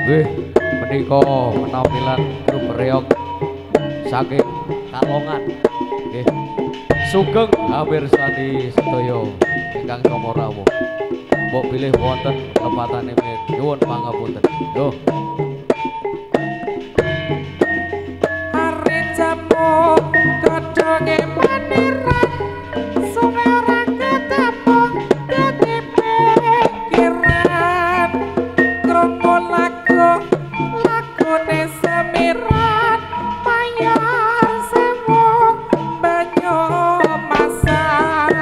Wih, menika penampilan grup reog saking Kalongan. Nggih. Sugeng hampir sani sedaya ingkang rama rawuh. Mbok pilih wonten lepatane men. Nyuwun pangapunten. Yo. Are jamu godhonge maniran sumera ketemu dadi pikiran krungu lagune semiran mayar sewu banyu masan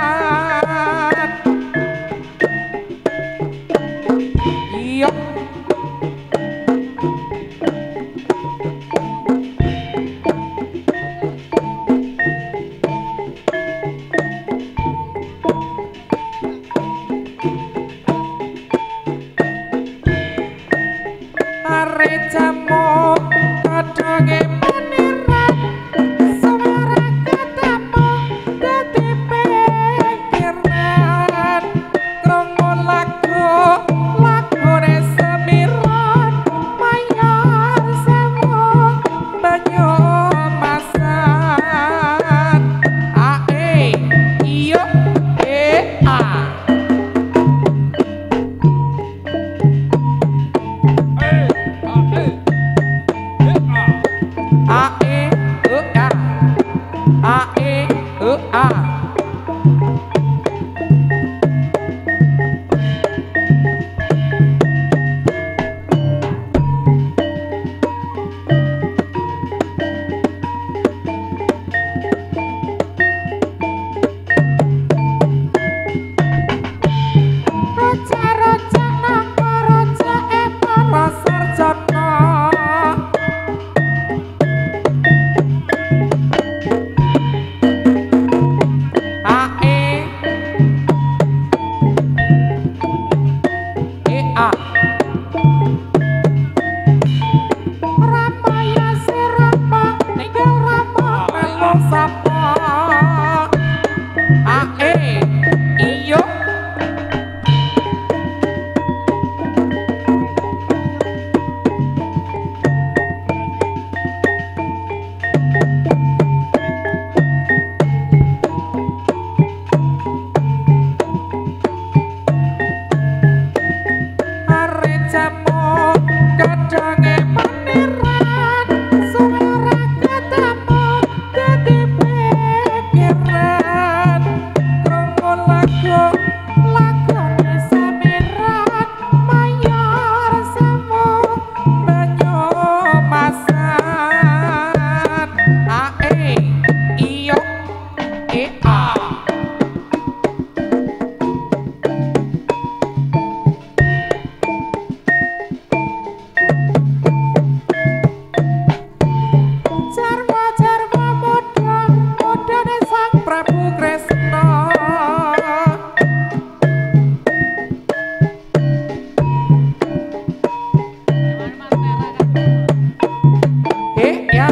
iya are jamu godhonge maniran sumera ketemu dadi pikiran krungu lagune semiran mayar sewu banyu masan ae iyo a A E A Raja-raja nangka raja para sarjana A A Ramaya sirama ninggal rama melu sapa A iyo are jamu godhonge maniran sumera ketemu dadi pikiran krungu lagune semiran mayar sewu banyu masan ae iyo a Jarwa-jarwa mudane Sang Prabu Kresna ya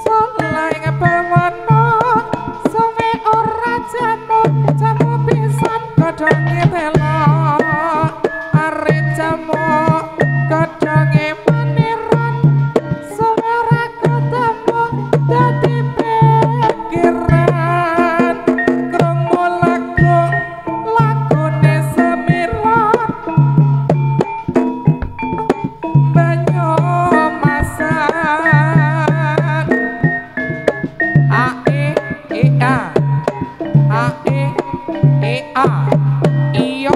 Soleh bawana suwe ora jamu pisan godhonge tela are jamu godhonge maniran sumera ketemu dadi pikiran krungu lagune semiran banyu masan A iyo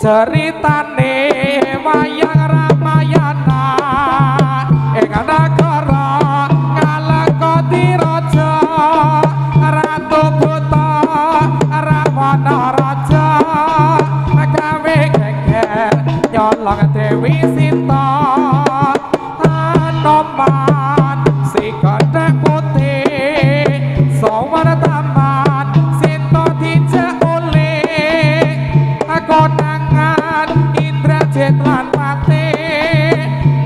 ceritane wayang Ramayana ing nagara Ngalengkoti raja Ratu Buta Rawana raja gawe geger nyolong Dewi Sita Anoman si Gandheng Putih Sawara taman Sita dijak oleh konangan Indrajit lan Pati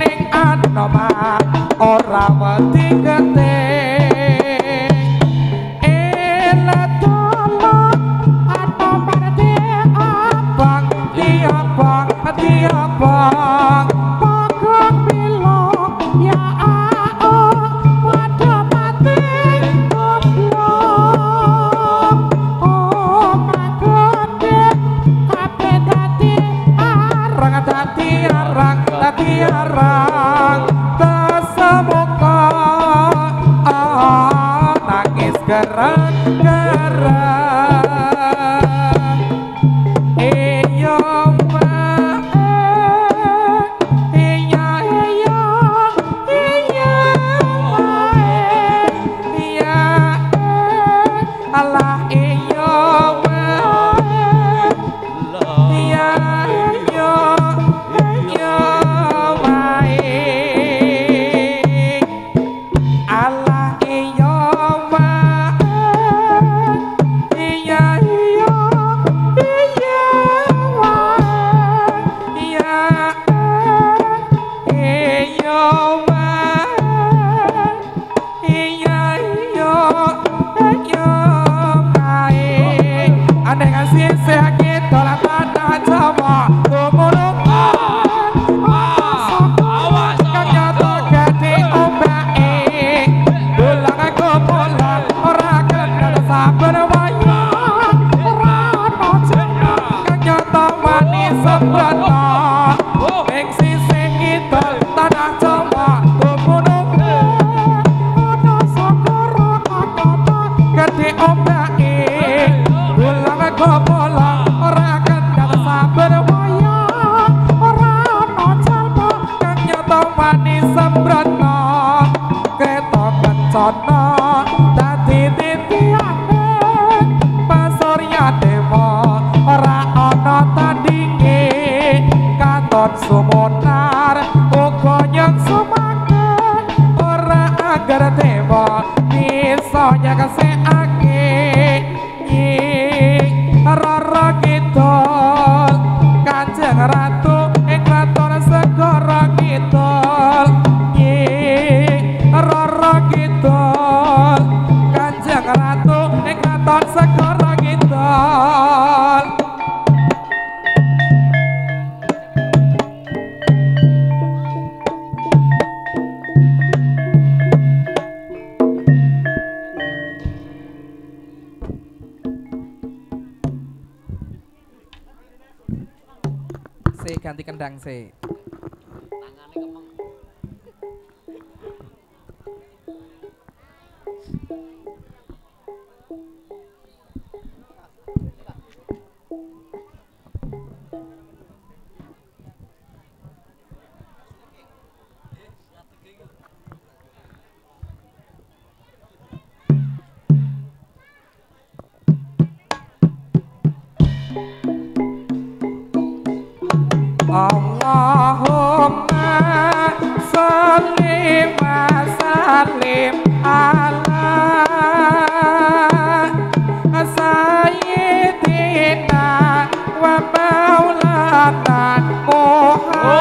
ning Anoman ora wedi getih Abang pokok bilong ya pada mati goblok oh magode kape dadi arang kesemuka nangis gerang-gerang Sumunar uga nyang sumaken ora agar dewa bisa nyeksekake Rara Kidul Kanjeng Ratu ing kraton Segara Kidul Rara Kidul Kanjeng Ratu ing kraton Segara Kidul ganti kendang sih. Tangane kemeng. Allahumma salli wa sallim ala sayyidina wa maulana Muhammadin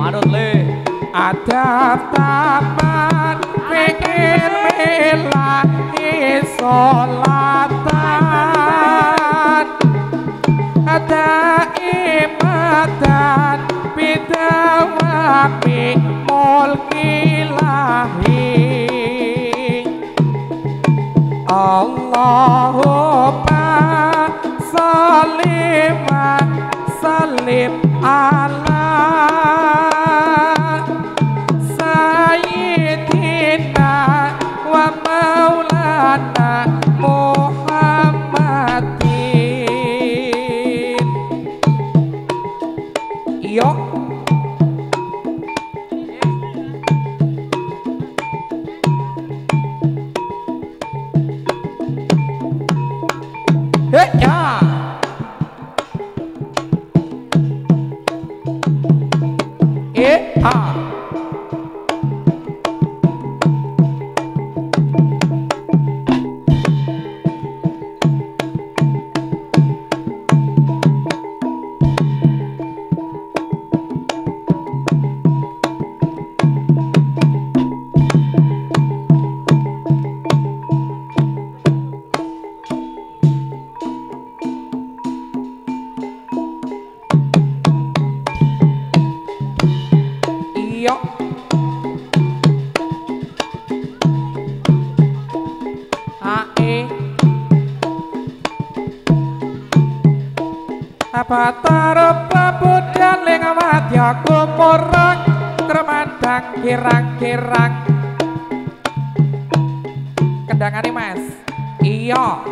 manut le adab taman fikir milahi sholatan daimatan bidawami mulki lahi Allahumma salli wa sallim ala sayyidina wa maulana Muhammadin Batara Prabu Daling Wadya Kumurang Kremandang kirang-kirang kendangane Mas iya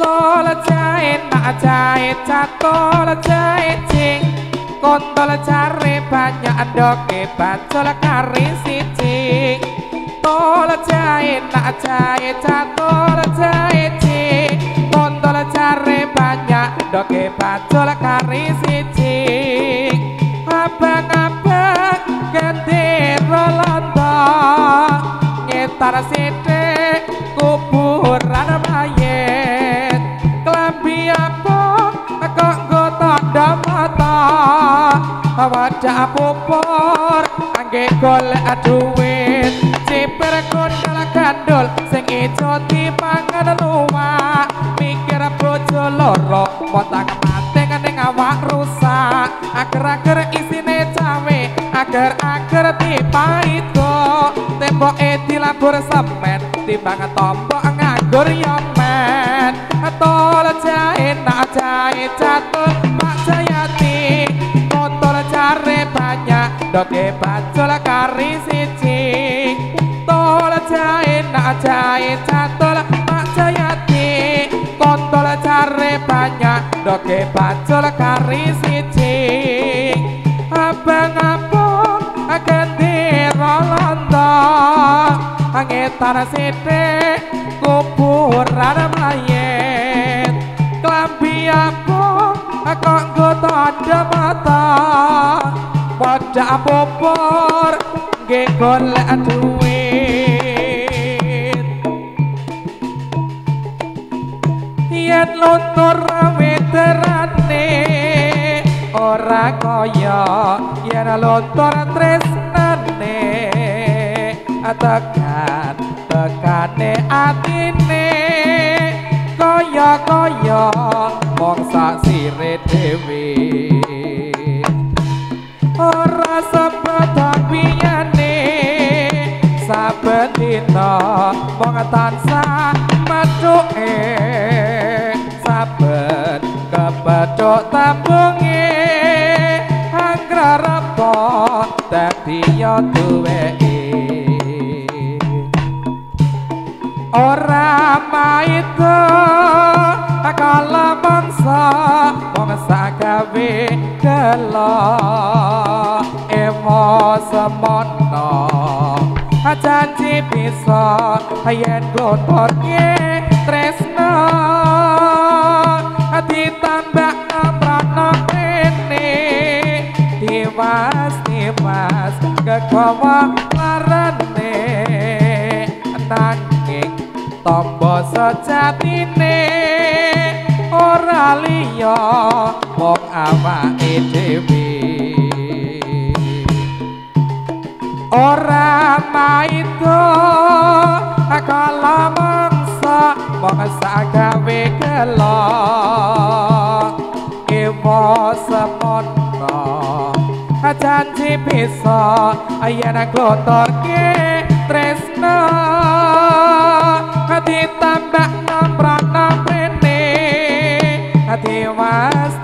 Kontol jahit nak jahit catol jahit cing kontol cari banyak doke bacol kari siji tol jahit nak jahit catol jahit cing kontol cari banyak doke bacol kari siji abang-abang ganti rolonto ngetar sidik kuburan mayit klambi apa kok nggo tandha mata wadah pupur angge golek duwit ciper kondal gandul sing ijo dipangan luwak mikir bojo loro potang mate ning awak rusak ager-ager isine ager-ager dipaido temboke dilabur semen timbang tombok nganggur yomen tol jahe nak jahe catur Pak Jayati motor jare banyak doke bacol kari siji tol jahe nak jahe catur Pak Jayati motor jare banyak doke bacol kari siji abang-abang gendera londo ngetan sithik kuburan mayit klambi abang kok nggo tanda mata padha bobor nggih golek duit yen luntur weterane ora kaya yen luntur tresnane tekane atine kaya mong sak sire dhewe ora sebab piyane saben dina mong tansah mathuke saben kepethuk tabunge anggrarepa dadi yo duweke ora maida kala mangsa gawe gelo emo semono janji bisa yen glotorke tresno ditambah amrana rene diwas kegawa larane nanging tombo sejatine ora liya mung awake dhewe ora maida kala mangsa mangsa gawe gelo ewo semono janji bisa yen glotorke tresno ditambah namprana prene diwas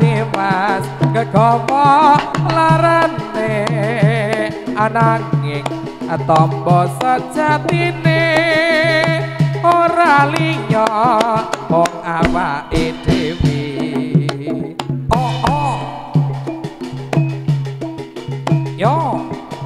kegawa larane ananging tombo sejatine ora liya mung awake